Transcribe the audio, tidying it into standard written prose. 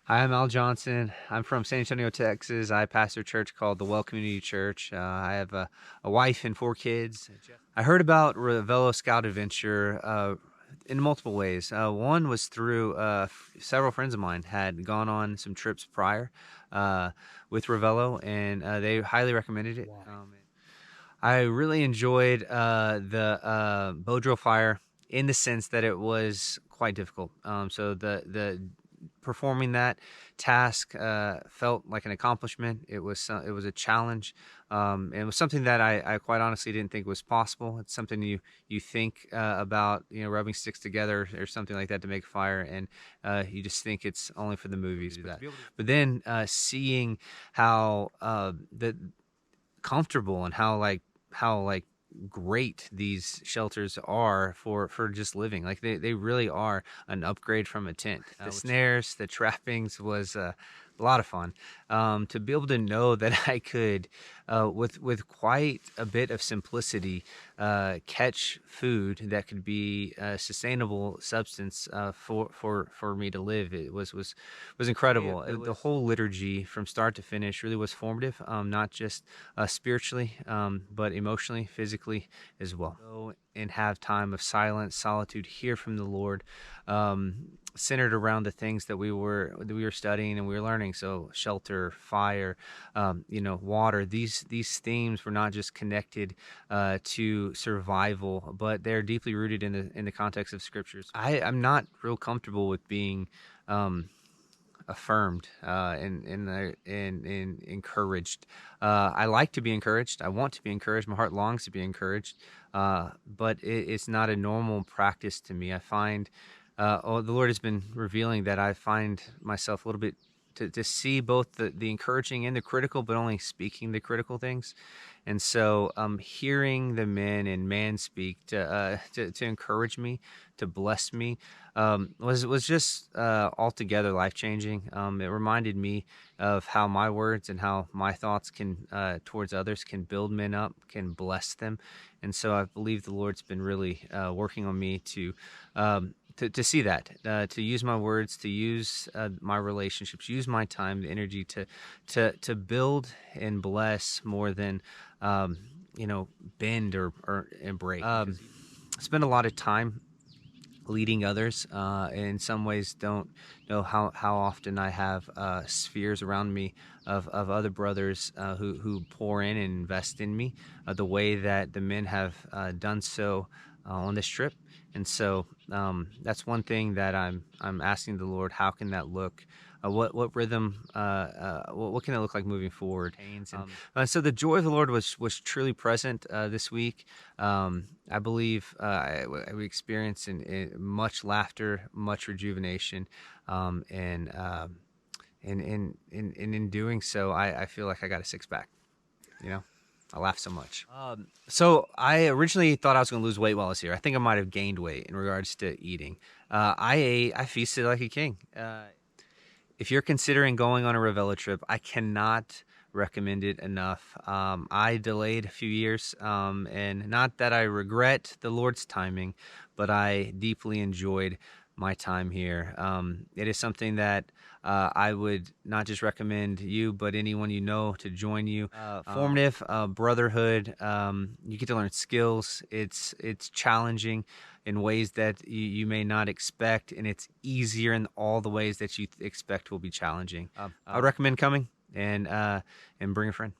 Hi, I'm Al Johnson. I'm from San Antonio, Texas. I pastor a church called the Well Community Church. I have a wife and 4 kids. I heard about Revelo Scout Adventure in multiple ways. One was through several friends of mine had gone on some trips prior uh, with Revelo, and they highly recommended it. I really enjoyed the bow drill fire in the sense that it was quite difficult. So the performing that task felt like an accomplishment. It was a challenge. It was something that I quite honestly didn't think was possible. It's something you think about, rubbing sticks together or something like that to make a fire, and you just think it's only for the movies. But then seeing how the comfortable and how great these shelters are for just living. Like they really are an upgrade from a tent. The snares, the trappings was a lot of fun. To be able to know that I could, with quite a bit of simplicity, catch food that could be a sustainable substance for me to live. It was incredible. The whole liturgy from start to finish really was formative, not just spiritually, but emotionally, physically as well. Go and have time of silence, solitude, hear from the Lord, centered around the things that we were studying and we were learning. So shelter, fire, water. These themes were not just connected to survival, but they're deeply rooted in the context of scriptures. I'm not real comfortable with being affirmed and encouraged. I like to be encouraged. I want to be encouraged. My heart longs to be encouraged, but it's not a normal practice to me. I find, the Lord has been revealing that I find myself a little bit to see both the encouraging and the critical, but only speaking the critical things. And so, hearing the men and man speak to encourage me, to bless me, was just altogether life changing. It reminded me of how my words and how my thoughts can towards others can build men up, can bless them, and so I believe the Lord's been really working on me to see that, to use my words, to use my relationships, use my time, the energy to build and bless more than bend or and break. Spend a lot of time leading others. In some ways, don't know how often I have spheres around me of other brothers who pour in and invest in me, the way that the men have done so on this trip. And so that's one thing that I'm asking the Lord, how can that look? What rhythm? What can it look like moving forward? So the joy of the Lord was truly present this week. I believe we experienced in much laughter, much rejuvenation, and in doing so, I feel like I got a six pack. You know, I laugh so much. So I originally thought I was going to lose weight while I was here. I think I might have gained weight in regards to eating. I feasted like a king. If you're considering going on a Revelo trip, I cannot recommend it enough. I delayed a few years, and not that I regret the Lord's timing, but I deeply enjoyed my time here. It is something that I would not just recommend you, but anyone you know to join you. Formative, brotherhood. You get to learn skills. It's challenging in ways that you may not expect, and it's easier in all the ways that you expect will be challenging. I would recommend coming and bring a friend.